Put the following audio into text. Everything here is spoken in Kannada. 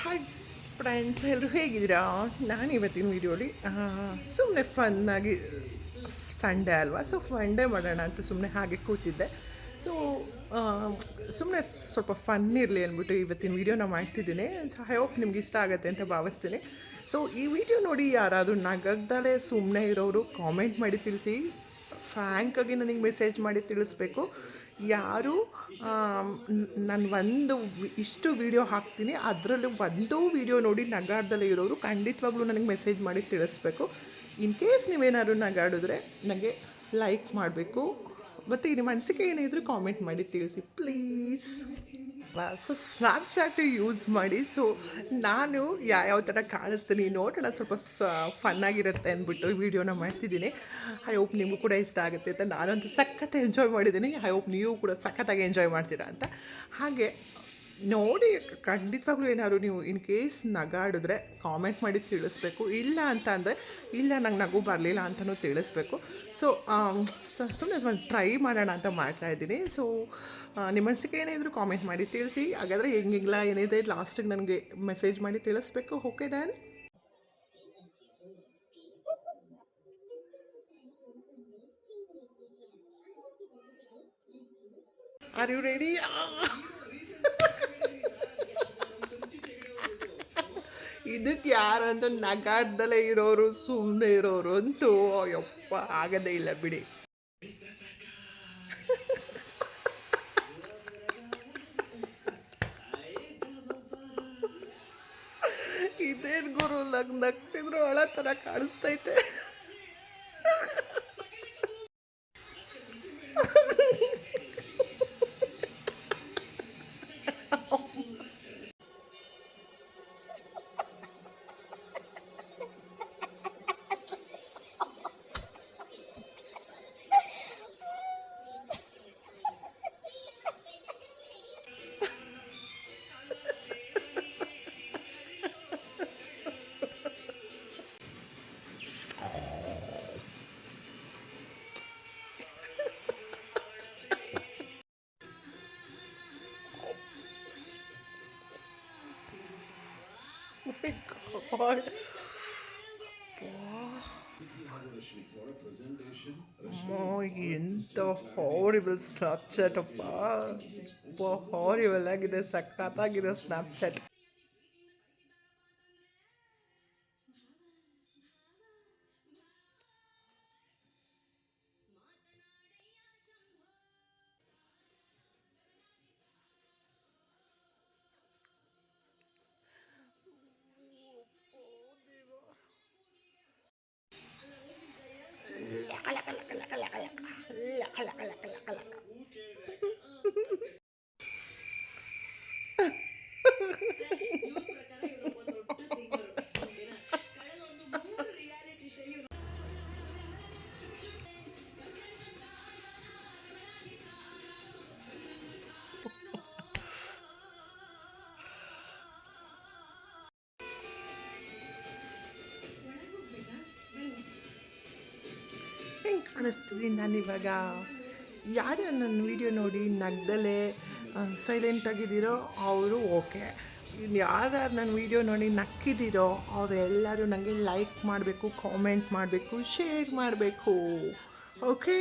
ಹಾಯ್ ಫ್ರೆಂಡ್ಸ್, ಎಲ್ಲರೂ ಹೇಗಿದ್ದೀರಾ? ನಾನು ಇವತ್ತಿನ ವೀಡಿಯೋಲಿ ಸುಮ್ಮನೆ ಫನ್ನಾಗಿ ಸಂಡೇ ಅಲ್ವಾ, ಸೊ ಡೇ ಮಾಡೋಣ ಅಂತ ಸುಮ್ಮನೆ ಹಾಗೆ ಕೂತಿದ್ದೆ. ಸೊ ಸುಮ್ಮನೆ ಸ್ವಲ್ಪ ಫನ್ ಇರಲಿ ಅಂದ್ಬಿಟ್ಟು ಇವತ್ತಿನ ವೀಡಿಯೋನ ಮಾಡ್ತಿದ್ದೀನಿ. ಸೊ ಐ ಹೋಪ್ ನಿಮ್ಗೆ ಇಷ್ಟ ಆಗುತ್ತೆ ಅಂತ ಭಾವಿಸ್ತೀನಿ. ಸೊ ಈ ವಿಡಿಯೋ ನೋಡಿ ಯಾರಾದರೂ ನಗದಲ್ಲೇ ಸುಮ್ಮನೆ ಇರೋರು ಕಾಮೆಂಟ್ ಮಾಡಿ ತಿಳಿಸಿ. ಫ್ರ್ಯಾಂಕಾಗಿ ನನಗೆ ಮೆಸೇಜ್ ಮಾಡಿ ತಿಳಿಸ್ಬೇಕು. ಯಾರು ನಾನು ಇಷ್ಟು ವೀಡಿಯೋ ಹಾಕ್ತೀನಿ, ಅದರಲ್ಲಿ ಒಂದು ವೀಡಿಯೋ ನೋಡಿ ನಗಾಡ್ದಲ್ಲೇ ಇರೋರು ಖಂಡಿತವಾಗ್ಲೂ ನನಗೆ ಮೆಸೇಜ್ ಮಾಡಿ ತಿಳಿಸ್ಬೇಕು. ಇನ್ ಕೇಸ್ ನೀವೇನಾದ್ರು ನಗಾಡಿದ್ರೆ ನನಗೆ ಲೈಕ್ ಮಾಡಬೇಕು, ಮತ್ತು ನಿಮ್ಮ ಅನಿಸಿಕೆ ಏನಿದ್ರು ಕಾಮೆಂಟ್ ಮಾಡಿ ತಿಳಿಸಿ ಪ್ಲೀಸ್. ಸೊ ಸ್ನ್ಯಾಪ್ಚಾಟ್ ಯೂಸ್ ಮಾಡಿ. ಸೊ ನಾನು ಯಾವ ಥರ ಕಾಣಿಸ್ತೀನಿ ನೋಡೋಣ, ಸ್ವಲ್ಪ ಫನ್ನಾಗಿರುತ್ತೆ ಅಂದ್ಬಿಟ್ಟು ವೀಡಿಯೋನ ಮಾಡ್ತಿದ್ದೀನಿ. ಐ ಹೋಪ್ ನಿಮಗೂ ಕೂಡ ಇಷ್ಟ ಆಗುತ್ತೆ ಅಂತ. ನಾನಂತೂ ಸಖತ್ ಎಂಜಾಯ್ ಮಾಡಿದ್ದೀನಿ. ಐ ಹೋಪ್ ನೀವು ಕೂಡ ಸಖತ್ತಾಗಿ ಎಂಜಾಯ್ ಮಾಡ್ತೀರಾ ಅಂತ. ಹಾಗೆ ನೋಡಿ ಖಂಡಿತವಾಗ್ಲೂ ಏನಾದ್ರು ನೀವು ಇನ್ ಕೇಸ್ ನಗಾಡಿದ್ರೆ ಕಾಮೆಂಟ್ ಮಾಡಿ ತಿಳಿಸ್ಬೇಕು. ಇಲ್ಲ ಅಂತ ಅಂದರೆ ಇಲ್ಲ, ನಂಗೆ ನಗು ಬರಲಿಲ್ಲ ಅಂತಲೂ ತಿಳಿಸ್ಬೇಕು. ಸೊ ಸುಮ್ಮನೆ ಒಂದು ಟ್ರೈ ಮಾಡೋಣ ಅಂತ ಮಾಡ್ತಾಯಿದ್ದೀನಿ. ಸೊ ನಿಮ್ಮ ಅನಿಸಿಕೆ ಏನಿದ್ರು ಕಾಮೆಂಟ್ ಮಾಡಿ ತಿಳಿಸಿ. ಹಾಗಾದರೆ ಹೆಂಗಿಲ್ಲ ಏನಿದೆ ಲಾಸ್ಟಿಗೆ ನನಗೆ ಮೆಸೇಜ್ ಮಾಡಿ ತಿಳಿಸ್ಬೇಕು. Okay done. Are you ready? ಇದಕ್ಕೆ ಯಾರಂತೂ ನಗಾಡ್ದಲ್ಲೇ ಇರೋರು, ಸುಮ್ಮನೆ ಇರೋರು ಅಂತೂ ಯಪ್ಪ ಆಗದೇ ಇಲ್ಲ ಬಿಡಿ. ಇದೇನು ಗುರು, ನಗ್ತಿದ್ರು ಅಳ ಥರ ಕಾಣಿಸ್ತೈತೆ. God. ಎಂತ ಹಾರಿಬಲ್ ಸ್ನ್ಯಾಪ್ಚಾಟ್ ಅಪ್ಪ, ಹಾರಿಬಲ್ ಆಗಿದೆ, ಸಖತ್ತಾಗಿದೆ ಸ್ನ್ಯಾಪ್ಚಾಟ್. ಹೆಂಗೆ ಕಾಣಿಸ್ತಿದ್ದೀನಿ ನಾನಿವಾಗ? ಯಾರು ನನ್ನ ವೀಡಿಯೋ ನೋಡಿ ನಗ್ದಲೇ ಸೈಲೆಂಟಾಗಿದ್ದೀರೋ ಅವರು ಓಕೆ. ಯಾರ್ಯಾರು ನನ್ನ ವೀಡಿಯೋ ನೋಡಿ ನಕ್ಕಿದ್ದೀರೋ ಅವರೆಲ್ಲರೂ ನನಗೆ ಲೈಕ್ ಮಾಡಬೇಕು, ಕಾಮೆಂಟ್ ಮಾಡಬೇಕು, ಶೇರ್ ಮಾಡಬೇಕು. ಓಕೆ.